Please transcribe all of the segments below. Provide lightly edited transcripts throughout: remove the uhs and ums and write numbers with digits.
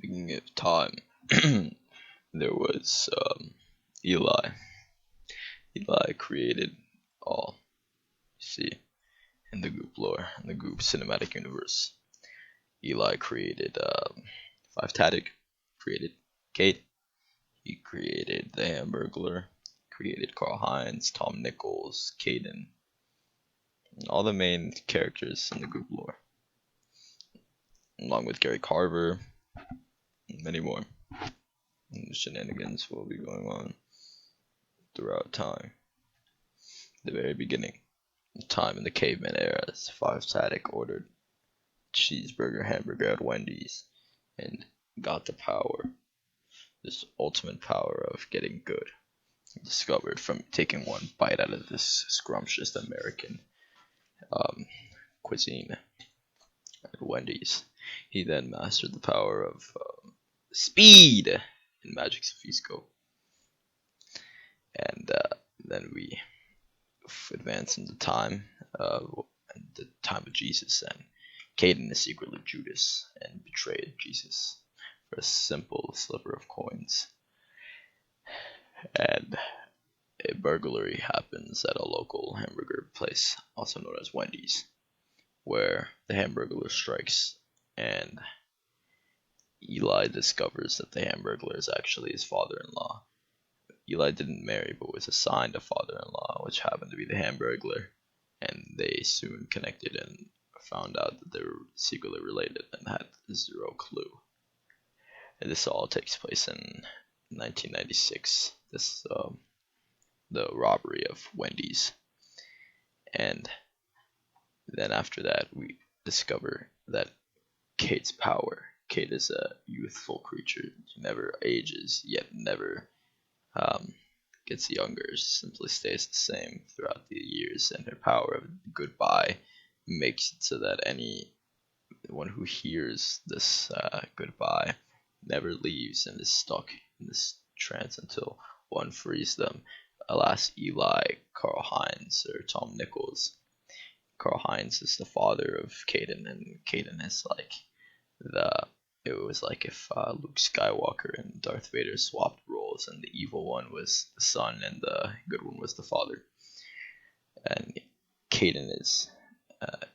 beginning of time, there was Eli. Eli created all you see in the Goop lore, in the Goop cinematic universe. Eli created Five Tadic, created Kate, he created the Hamburglar, created Carl Heinz, Tom Nichols, Caden, all the main characters in the Goop lore, along with Gary Carver, and many more. And the shenanigans will be going on throughout time. The very beginning, time in the caveman era, as Five Tadic ordered cheeseburger hamburger at Wendy's and got the power, this ultimate power of getting good, discovered from taking one bite out of this scrumptious American cuisine at Wendy's. He then mastered the power of speed in Magic Sophisco, and then we advance into time, the time of Jesus, and Caden is secretly Judas and betrayed Jesus for a simple sliver of coins. And a burglary happens at a local hamburger place, also known as Wendy's, where the hamburglar strikes, and Eli discovers that the hamburglar is actually his father-in-law. Eli didn't marry, but was assigned a father-in-law, which happened to be the hamburglar, and they soon connected and found out that they were secretly related and had zero clue. And this all takes place in 1996. The robbery of Wendy's, and then after that we discover that Kate's power. Kate is a youthful creature. She never ages, yet never gets younger. She simply stays the same throughout the years, and her power of goodbye makes it so that anyone who hears this goodbye never leaves and is stuck in this trance until one frees them. Alas, Eli, Carl Heinz, or Tom Nichols. Carl Heinz is the father of Caden, and Caden is like it was like if Luke Skywalker and Darth Vader swapped roles, and the evil one was the son and the good one was the father. And Caden is an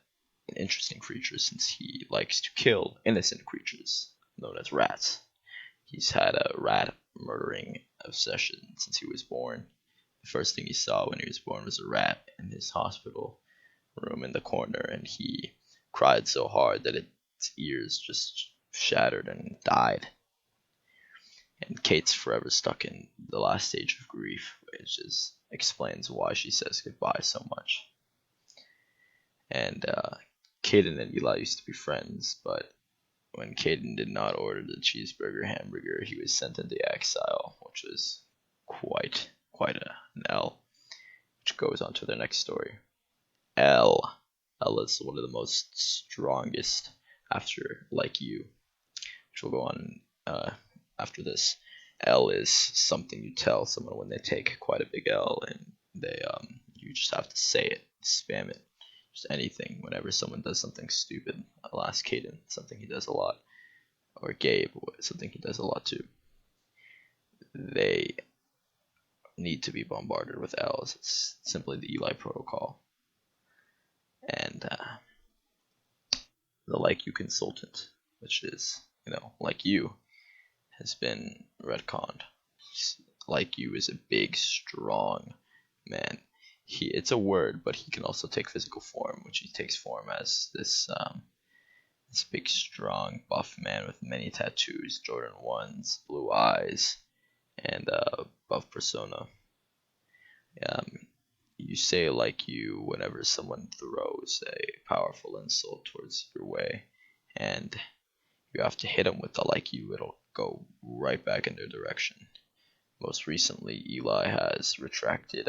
interesting creature since he likes to kill innocent creatures, known as rats. He's had a rat murdering obsession since he was born. The first thing he saw when he was born was a rat in his hospital room in the corner, and he cried so hard that its ears just shattered and died. And Kate's forever stuck in the last stage of grief, which explains why she says goodbye so much. And Caden and Eli used to be friends, but when Caden did not order the cheeseburger hamburger, he was sent into exile, which was quite an L, which goes on to the next story. L is one of the most strongest after Like You, which will go on after this. L is something you tell someone when they take quite a big L, and they you just have to say it, spam it, just anything. Whenever someone does something stupid, I'll ask Caden, something he does a lot, or Gabe, something he does a lot too. They need to be bombarded with L's. It's simply the Eli protocol. And the Like You consultant, which is, Like You, has been retconned. Like You is a big, strong man. It's a word, but he can also take physical form, which he takes form as this big, strong, buff man with many tattoos, Jordan 1s, blue eyes, and buff persona. You say Like You whenever someone throws a powerful insult towards your way, and you have to hit them with the Like You. It'll go right back in their direction. Most recently, Eli has retracted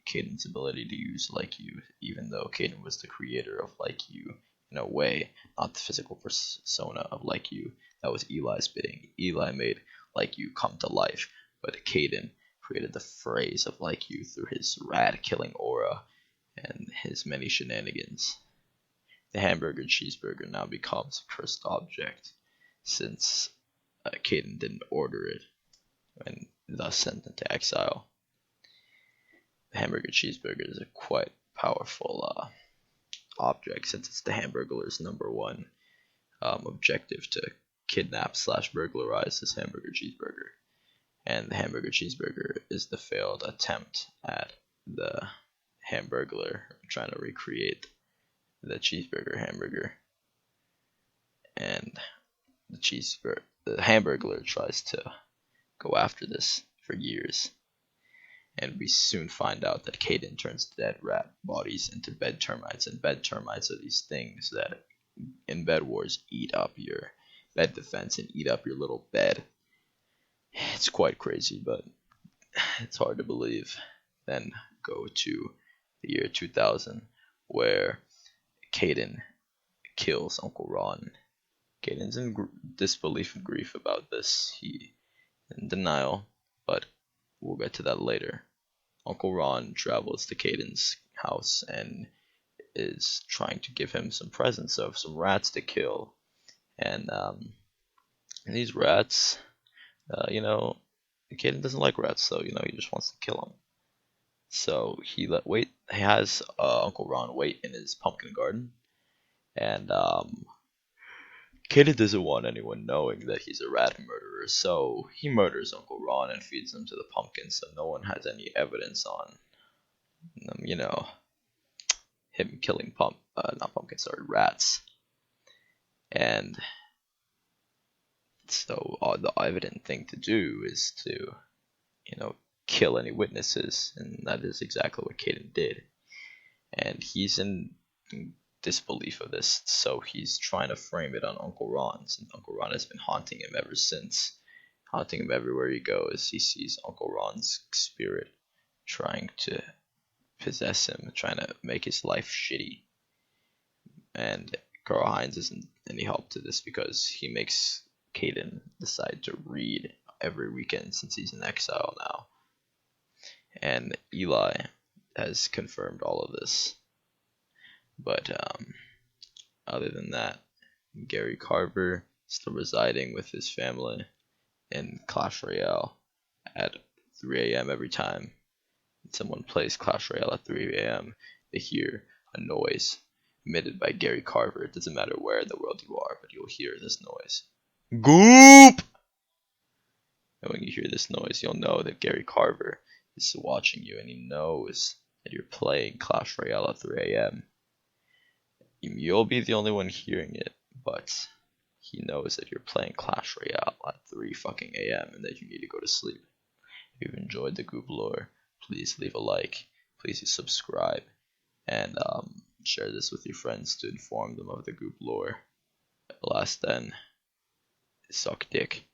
Caden's ability to use Like You, even though Caden was the creator of Like You in a way, not the physical persona of Like You. That was Eli's bidding. Eli made Like You come to life, but Caden created the phrase of Like You through his rat-killing aura and his many shenanigans. The hamburger cheeseburger now becomes a cursed object, since Caden didn't order it and thus sent into exile. The hamburger cheeseburger is a quite powerful object since it's the Hamburglar's #1 objective to kidnap / burglarize this hamburger cheeseburger. And the hamburger cheeseburger is the failed attempt at the Hamburglar trying to recreate the cheeseburger hamburger. And the Hamburglar tries to go after this for years. And we soon find out that Caden turns dead rat bodies into bed termites, and bed termites are these things that in Bed Wars eat up your bed defense and eat up your little bed. It's quite crazy, but it's hard to believe. Then go to the year 2000, where Caden kills Uncle Ron. Caden's in disbelief and grief about this. He in denial, but we'll get to that later. Uncle Ron travels to Caden's house and is trying to give him some presents of some rats to kill. And these rats, Caden doesn't like rats, so he just wants to kill them. So he has Uncle Ron wait in his pumpkin garden, and Caden doesn't want anyone knowing that he's a rat murderer, so he murders Uncle Ron and feeds them to the pumpkins, so no one has any evidence on him killing rats. And so the evident thing to do is to, kill any witnesses, and that is exactly what Caden did. And he's in disbelief of this, so he's trying to frame it on Uncle Ron, since Uncle Ron has been haunting him ever since. Haunting him everywhere he goes. He sees Uncle Ron's spirit trying to possess him, trying to make his life shitty. And Carl Hines isn't any help to this because he makes Caden decide to read every weekend since he's in exile now. And Eli has confirmed all of this. But other than that, Gary Carver still residing with his family in Clash Royale at 3 a.m. every time someone plays Clash Royale at 3 a.m. they hear a noise emitted by Gary Carver. It doesn't matter where in the world you are, but you'll hear this noise. Goop! And when you hear this noise, you'll know that Gary Carver is watching you, and he knows that you're playing Clash Royale at 3 a.m. You'll be the only one hearing it, but he knows that you're playing Clash Royale at 3 fucking a.m. and that you need to go to sleep. If you've enjoyed the Goop lore, please leave a like, please subscribe, and share this with your friends to inform them of the Goop lore. Last then, suck dick.